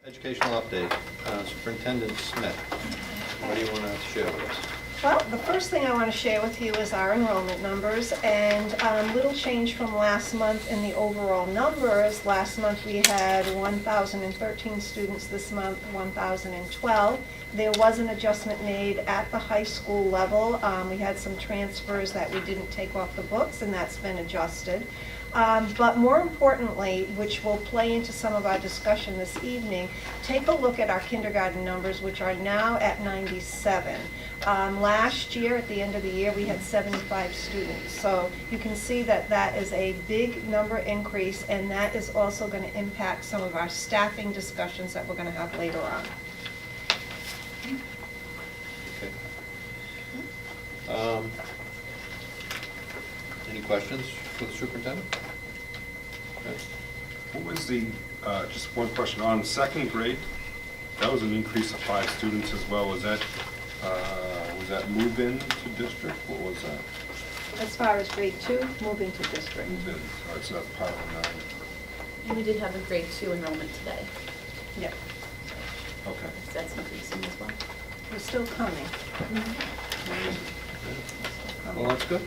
Educational update. Superintendent Smith, what do you want to share with us? Well, the first thing I want to share with you is our enrollment numbers, and little change from last month in the overall numbers. Last month we had 1,013 students, this month 1,012. There was an adjustment made at the high school level. We had some transfers that we didn't take off the books, and that's been adjusted. But more importantly, which will play into some of our discussion this evening, take a look at our kindergarten numbers, which are now at 97. Last year, at the end of the year, we had 75 students. So you can see that that is a big number increase, and that is also going to impact some of our staffing discussions that we're going to have later on. Okay. Any questions for the superintendent? Okay. What was the, just one question, on second grade, that was an increase of 5 students as well. Was that move in to district? What was that? As far as grade 2, moving to district. Move in. All right, so that's part of the 9. And we did have a grade 2 enrollment today. Yeah, Okay. That's increasing as well. we're still coming. Well, that's good.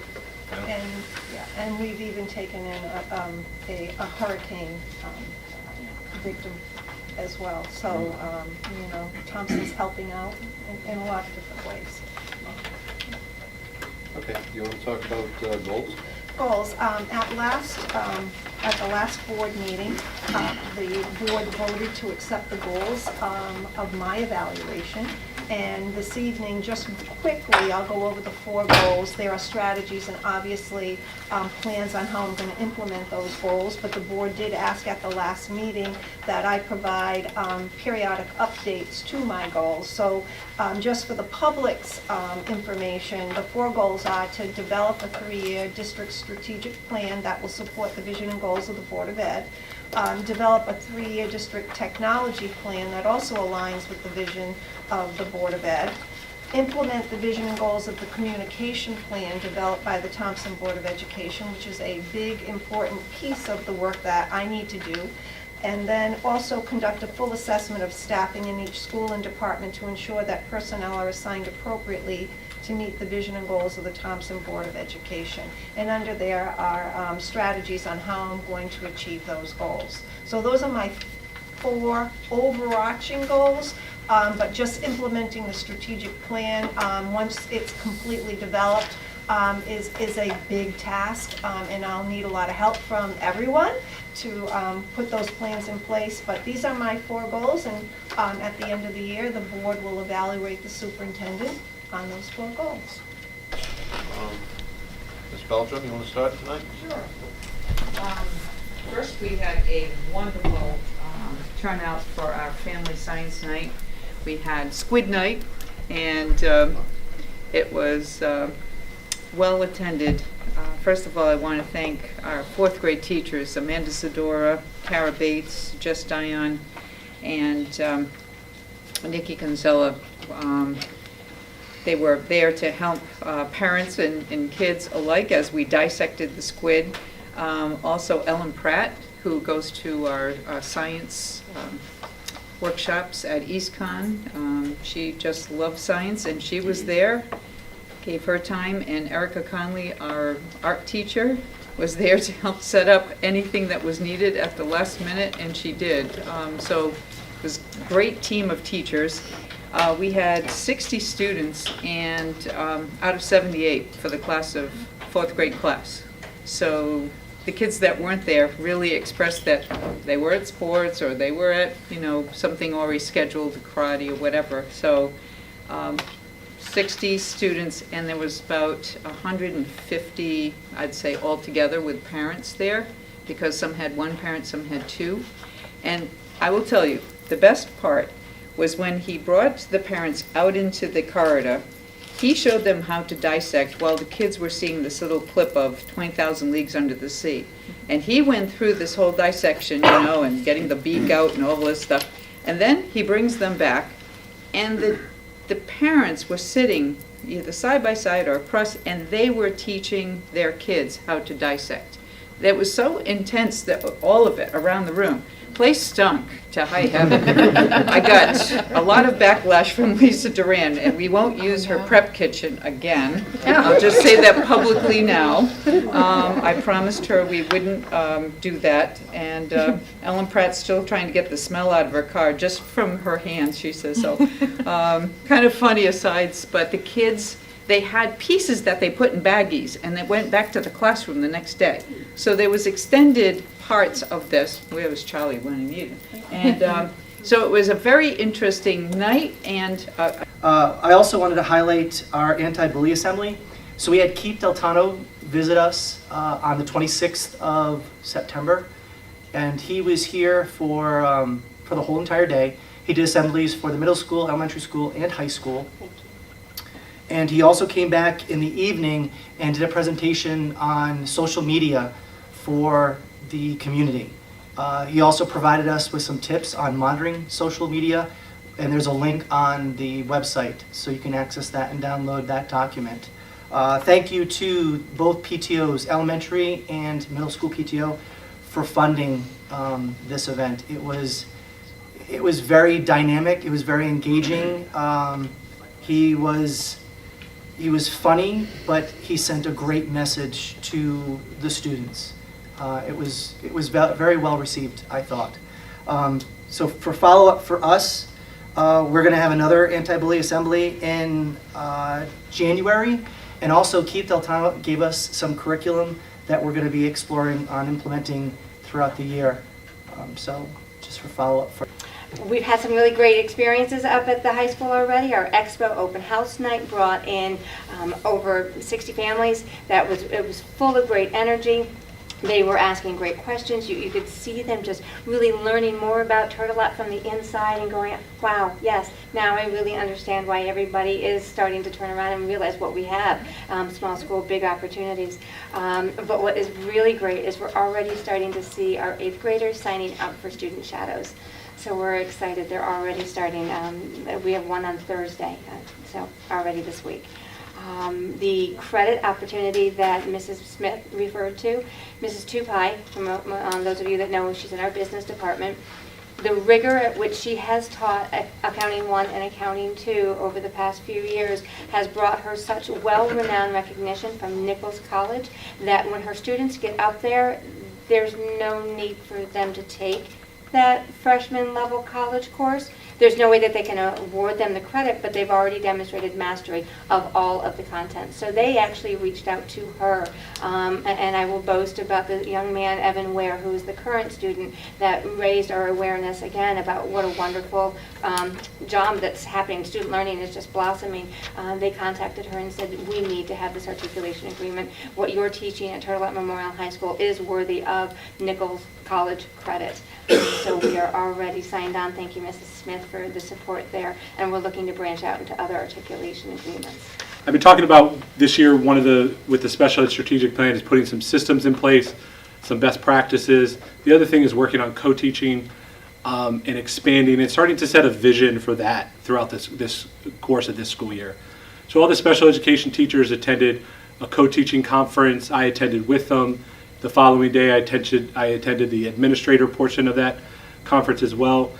Yeah. And we've even taken in a hurricane victim as well. So, you know, Thompson's helping out in a lot of different ways. Okay, you want to talk about goals? Goals. At the last board meeting, the board voted to accept the goals of my evaluation. And this evening, just quickly, I'll go over the 4 goals. There are strategies and obviously plans on how I'm going to implement those goals, but the board did ask at the last meeting that I provide periodic updates to my goals. So just for the public's information, the 4 goals are to develop a 3-year district strategic plan that will support the vision and goals of the Board of Ed. Develop a 3-year district technology plan that also aligns with the vision of the Board of Ed. Implement the vision and goals of the communication plan developed by the Thompson Board of Education, which is a big, important piece of the work that I need to do. And then also conduct a full assessment of staffing in each school and department to ensure that personnel are assigned appropriately to meet the vision and goals of the Thompson Board of Education. And under there are strategies on how I'm going to achieve those goals. So those are my 4 overarching goals, but just implementing the strategic plan once it's completely developed is a big task, and I'll need a lot of help from everyone to put those plans in place. But these are my 4 goals, and at the end of the year, the board will evaluate the superintendent on those 4 goals. Ms. Beltram, you want to start tonight? Sure. First, we had a wonderful turnout for our family science night. We had squid night, and it was well attended. First of all, I want to thank our 4th grade teachers, Amanda Zadora, Kara Bates, Jess Dion, and Nikki Gonzella. They were there to help parents and kids alike as we dissected the squid. Also Ellen Pratt, who goes to our science workshops at EastCon. She just loves science, and she was there, gave her time. And Erica Conley, our art teacher, was there to help set up anything that was needed at the last minute, and she did. So it was a great team of teachers. We had 60 students, and out of 78 for the class of 4th grade class. So the kids that weren't there really expressed that they were at sports, or they were at, you know, something already scheduled, karate or whatever. So 60 students, and there was about 150, I'd say, altogether with parents there, because some had 1 parent, some had 2. And I will tell you, the best part was when he brought the parents out into the corridor. He showed them how to dissect while the kids were seeing this little clip of 20,000 Leagues Under the Sea. And he went through this whole dissection, you know, and getting the beak out and all this stuff. And then he brings them back, and the parents were sitting either side by side or across, and they were teaching their kids how to dissect. It was so intense that all of it around the room. Place stunk to high heaven. I got a lot of backlash from Lisa Duran, and we won't use her prep kitchen again. I'll just say that publicly now. I promised her we wouldn't do that, and Ellen Pratt's still trying to get the smell out of her car just from her hands, she says. So kind of funny asides, but the kids, they had pieces that they put in baggies, and they went back to the classroom the next day. So there was extended parts of this. Where was Charlie when I needed him? And so it was a very interesting night. And I also wanted to highlight our anti-bully assembly. So we had Keith Deltano visit us on the 26th of September, and he was here for the whole entire day. He did assemblies for the middle school, elementary school, and high school. And he also came back in the evening and did a presentation on social media for the community. He also provided us with some tips on monitoring social media, and there's a link on the website, so you can access that and download that document. Thank you to both PTOs, elementary and middle school PTO, for funding this event. It was very dynamic. It was very engaging. He was funny, but he sent a great message to the students. It was very well received, I thought. So for follow-up for us, we're going to have another anti-bully assembly in January, and also Keith Deltano gave us some curriculum that we're going to be exploring on implementing throughout the year. So just for follow-up. We've had some really great experiences up at the high school already. Our Expo open house night brought in over 60 families. It was full of great energy. They were asking great questions. You could see them just really learning more about Turtle Up from the inside and going, wow, yes, now I really understand why everybody is starting to turn around and realize what we have. Small school, big opportunities. But what is really great is we're already starting to see our 8th graders signing up for Student Shadows. So we're excited. They're already starting. We have one on Thursday, so already this week. The credit opportunity that Mrs. Smith referred to, Mrs. Tupai, from those of you that know, she's in our business department. The rigor at which she has taught Accounting 1 and Accounting 2 over the past few years has brought her such well-renowned recognition from Nichols College that when her students get up there, there's no need for them to take that freshman level college course. There's no way that they can award them the credit, but they've already demonstrated mastery of all of the content. So they actually reached out to her, and I will boast about the young man, Evan Ware, who is the current student, that raised our awareness again about what a wonderful job that's happening. Student learning is just blossoming. They contacted her and said, we need to have this articulation agreement. What you're teaching at Turtle Up Memorial High School is worthy of Nichols College credit. So we are already signed on. Thank you, Mrs. Smith, for the support there, and we're looking to branch out into other articulation agreements. I've been talking about this year, with the special ed strategic plan is putting some systems in place, some best practices. The other thing is working on co-teaching and expanding and starting to set a vision for that throughout this course of this school year. So all the special education teachers attended a co-teaching conference. I attended with them. The following day, I attended the administrator portion of that conference as well.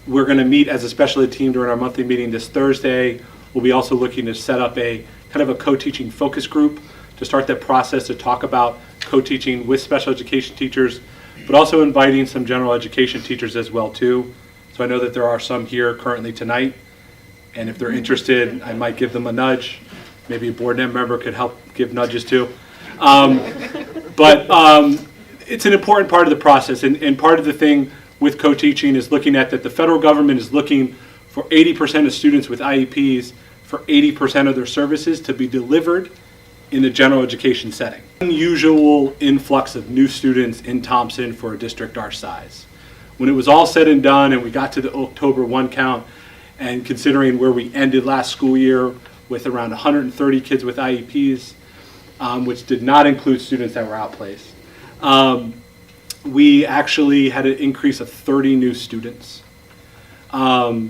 We're going to meet as a special ed team during our monthly meeting this Thursday. We'll be also looking to set up a kind of a co-teaching focus group to start that process to talk about co-teaching with special education teachers, but also inviting some general education teachers as well too. So I know that there are some here currently tonight, and if they're interested, I might give them a nudge. Maybe a board member could help give nudges too. But it's an important part of the process, and part of the thing with co-teaching is looking at that the federal government is looking for 80% of students with IEPs for 80% of their services to be delivered in the general education setting. Unusual influx of new students in Thompson for a district our size. When it was all said and done and we got to the October 1 count, and considering where we ended last school year with around 130 kids with IEPs, which did not include students that were outplaced. We actually had an increase of 30 new students. 5 to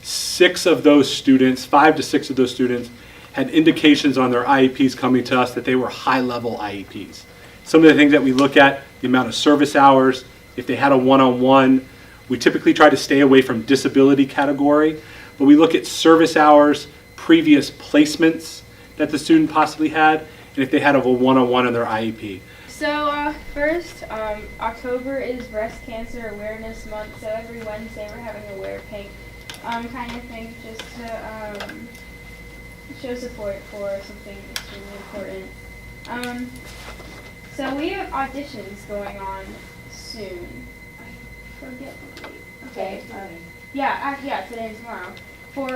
6 of those students had indications on their IEPs coming to us that they were high-level IEPs. Some of the things that we look at, the amount of service hours, if they had a one-on-one. We typically try to stay away from disability category, but we look at service hours, previous placements that the student possibly had, and if they had a one-on-one in their IEP. So first, October is Breast Cancer Awareness Month, so every Wednesday we're having a Wear Pink kind of thing, just to show support for something extremely important. So we have auditions going on soon. I forget the date. Okay. Yeah, today and tomorrow. For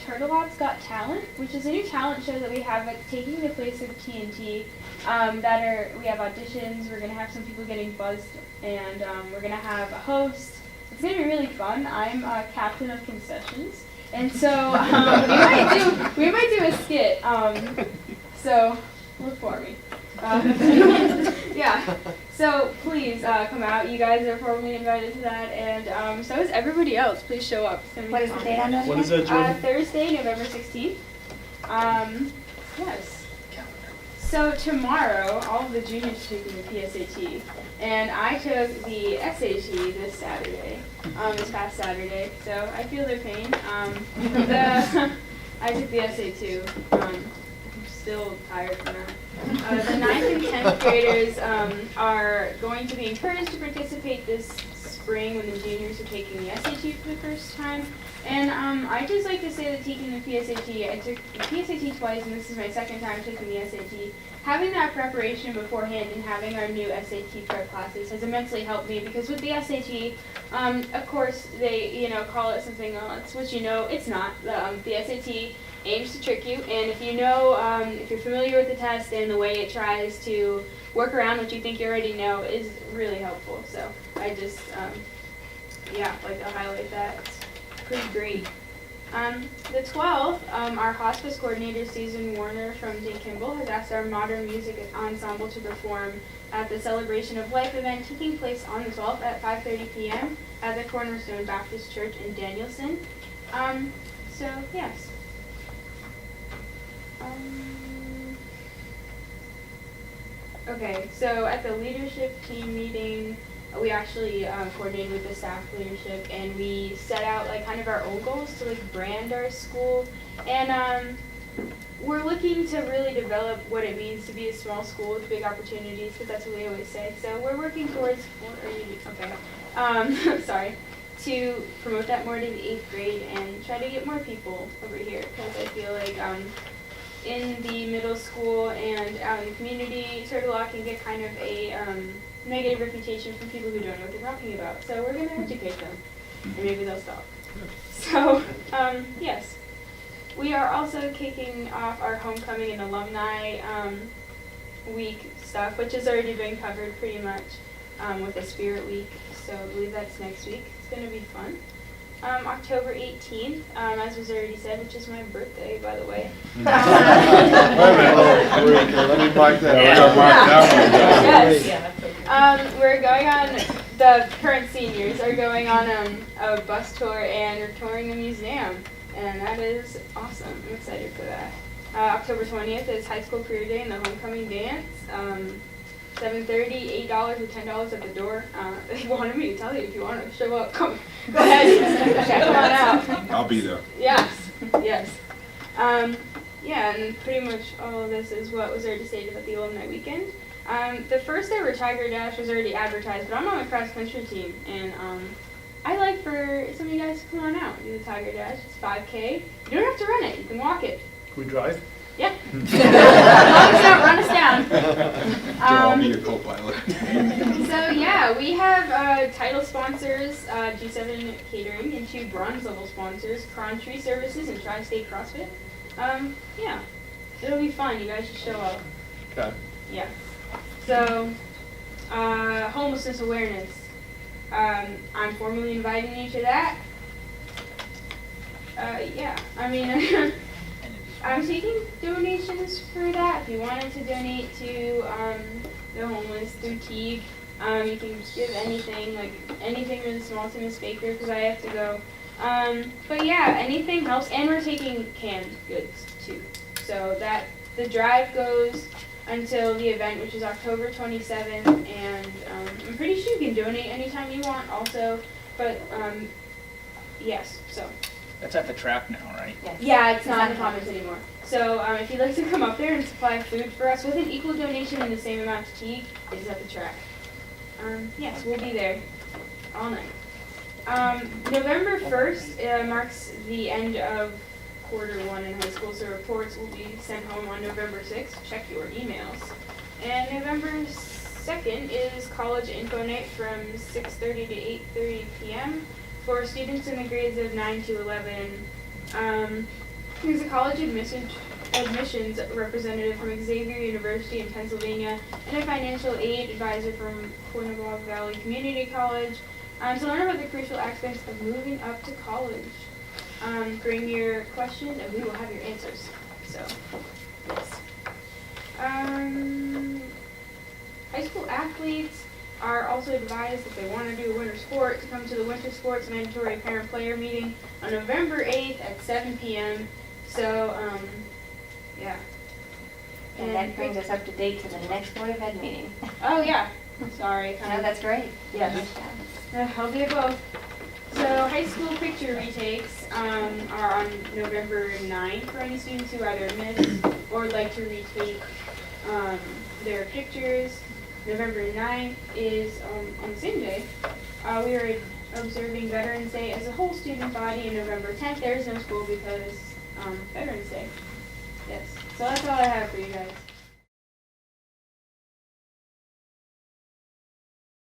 Turtle Bots Got Talent, which is a new talent show that we have that's taking the place of TNT. We have auditions, we're going to have some people getting buzzed, and we're going to have a host. It's going to be really fun. I'm captain of concessions, and so we might do a skit. So look for me. Yeah. So please come out. You guys are formally invited to that, and so is everybody else. Please show up. It's gonna be What is the fun. date on that? When is that, Jordan? Thursday, November 16th. Yes. So tomorrow, all of the juniors are taking the PSAT, and I took the SAT this Saturday, this past Saturday. So I feel their pain. I took the essay too. I'm still tired from that. The 9th and 10th graders are going to be encouraged to participate this spring when the juniors are taking the SAT for the first time. And I just like to say that taking the PSAT, I took the PSAT twice, and this is my second time taking the SAT. Having that preparation beforehand and having our new SAT prep classes has immensely helped me, because with the SAT, of course, they call it something else, which it's not. The SAT aims to trick you, and if if you're familiar with the test and the way it tries to work around what you think you already know, is really helpful. So I just, like to highlight that. It's pretty great. The 12th, our hospice coordinator, Susan Warner from St. Kimball, has asked our modern music ensemble to perform at the Celebration of Life event taking place on the 12th at 5:30 p.m. at the Cornerstone Baptist Church in Danielson. So, yes. Okay, so at the leadership team meeting, we actually coordinated with the staff leadership, and we set out kind of our own goals to brand our school, and we're looking to really develop what it means to be a small school with big opportunities, because that's what we always say. So we're working towards to promote that more to the 8th grade and try to get more people over here, because I feel like in the middle school and out in the community, Turtle Rock can get kind of a negative reputation from people who don't know what they're talking about. So we're going to educate them, and maybe they'll stop. So, yes. We are also kicking off our homecoming and alumni week stuff, which has already been covered pretty much with the Spirit Week. So I believe that's next week. It's going to be fun. October 18th, as was already said, which is my birthday, by the way. Let me mark that. Yes. We're going on, the current seniors are going on a bus tour, and we're touring a museum, and that is awesome. I'm excited for that. October 20th is High School Career Day and the Homecoming Dance. 7:30, $8 or $10 at the door. They wanted me to tell you, if you want to show up, come. Go ahead, check on out. I'll be there. Yes. Yeah, and pretty much all of this is what was already stated about the alumni weekend. The first ever Tiger Dash was already advertised, but I'm on a cross country team, and I'd like for some of you guys to come on out and do the Tiger Dash. It's 5K. You don't have to run it, you can walk it. Can we drive? Yeah. As long as you don't run us down. I'll be your co-pilot. So yeah, we have title sponsors, G7 Catering, and 2 bronze level sponsors, Cron Tree Services and Tri-State CrossFit. Yeah, it'll be fun. You guys should show up. Okay. Yeah. So, homelessness awareness. I'm formally inviting you to that. Yeah, I mean, I'm taking donations for that. If you wanted to donate to the homeless through Teague, you can give anything, anything really small to Miss Baker, because I have to go. But yeah, anything helps, and we're taking canned goods too. So that the drive goes until the event, which is October 27th, and I'm pretty sure you can donate anytime you want also, but yes, so. That's at the track now, right? Yeah, it's not in the Commons anymore. So if you'd like to come up there and supply food for us with an equal donation and the same amount to tea, it is at the track. Yes, we'll be there all night. November 1st marks the end of quarter 1 in high school, so reports will be sent home on November 6th. Check your emails. And November 2nd is college info night from 6:30 to 8:30 p.m. for students in the grades of 9 to 11. There's a college admissions representative from Xavier University in Pennsylvania and a financial aid advisor from Cornwall Valley Community College to learn about the crucial aspects of moving up to college. Bring your questions and we will have your answers. So, yes. High school athletes are also advised if they want to do a winter sport to come to the winter sports mandatory parent-player meeting on November 8th at 7 p.m. So, yeah. And that brings us up to date to the next Board of Ed meeting. Oh, yeah. Sorry. No, that's great. Yes. I'll do both. So high school picture retakes are on November 9th for any students who either missed or would like to retake their pictures. November 9th is on the same day. We are observing Veterans Day as a whole student body. And November 10th, there is no school because Veterans Day. Yes. So that's all I have for you guys.